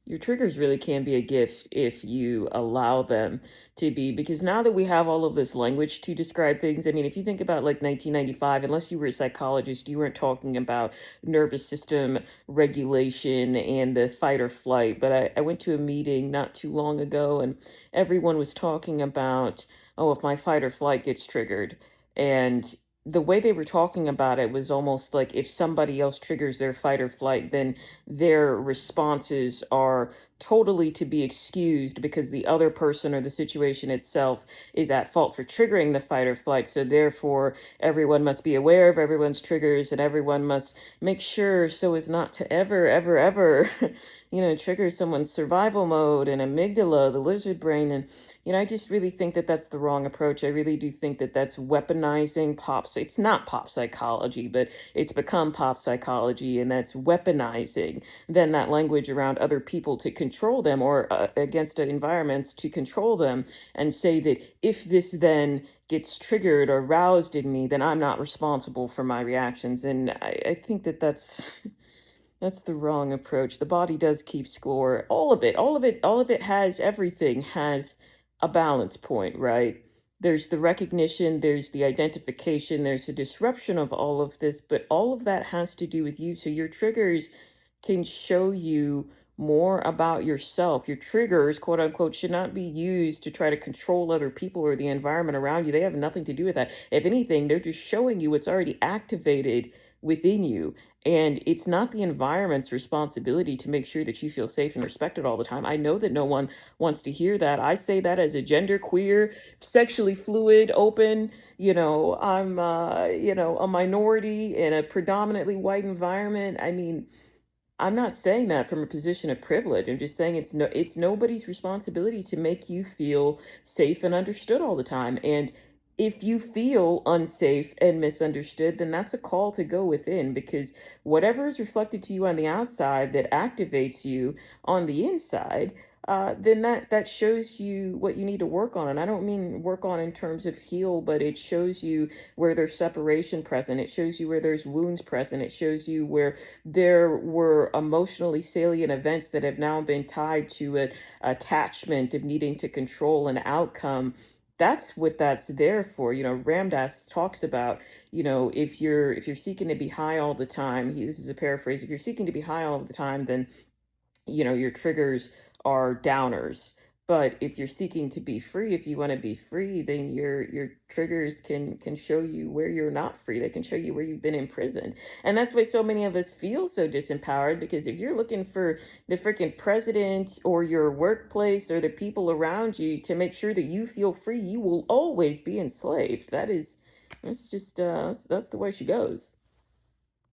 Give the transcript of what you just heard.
Your triggers really can be a gift if you allow them to be, because now that we have all of this language to describe things, I mean, if you think about like 1995, unless you were a psychologist, you weren't talking about nervous system regulation and the fight or flight. But I went to a meeting not too long ago, and everyone was talking about, oh, if my fight or flight gets triggered. And the way they were talking about it was almost like if somebody else triggers their fight or flight, then their responses are totally to be excused because the other person or the situation itself is at fault for triggering the fight or flight. So therefore, everyone must be aware of everyone's triggers and everyone must make sure so as not to ever, ever, ever, trigger someone's survival mode and amygdala, the lizard brain. And, I just really think that that's the wrong approach. I really do think that that's weaponizing it's not pop psychology, but it's become pop psychology, and that's weaponizing then that language around other people to control them, or against environments to control them, and say that if this then gets triggered or roused in me, then I'm not responsible for my reactions. And I think that that's the wrong approach. The body does keep score. All of it has everything has a balance point, right? There's the recognition, there's the identification, there's the disruption of all of this, but all of that has to do with you. So your triggers can show you more about yourself. Your triggers, quote unquote, should not be used to try to control other people or the environment around you. They have nothing to do with that. If anything, they're just showing you what's already activated within you. And it's not the environment's responsibility to make sure that you feel safe and respected all the time. I know that no one wants to hear that. I say that as a gender queer, sexually fluid, open, I'm, a minority in a predominantly white environment. I mean, I'm not saying that from a position of privilege. I'm just saying it's nobody's responsibility to make you feel safe and understood all the time. And if you feel unsafe and misunderstood, then that's a call to go within, because whatever is reflected to you on the outside that activates you on the inside, then that shows you what you need to work on. And I don't mean work on in terms of heal, but it shows you where there's separation present. It shows you where there's wounds present. It shows you where there were emotionally salient events that have now been tied to an attachment of needing to control an outcome. That's what that's there for. Ramdas talks about, if you're seeking to be high all the time, this is a paraphrase, if you're seeking to be high all the time, then your triggers are downers. But if you're seeking to be free, if you want to be free, then your triggers can show you where you're not free. They can show you where you've been imprisoned. And that's why so many of us feel so disempowered, because if you're looking for the freaking president or your workplace or the people around you to make sure that you feel free, you will always be enslaved. That's just that's the way she goes.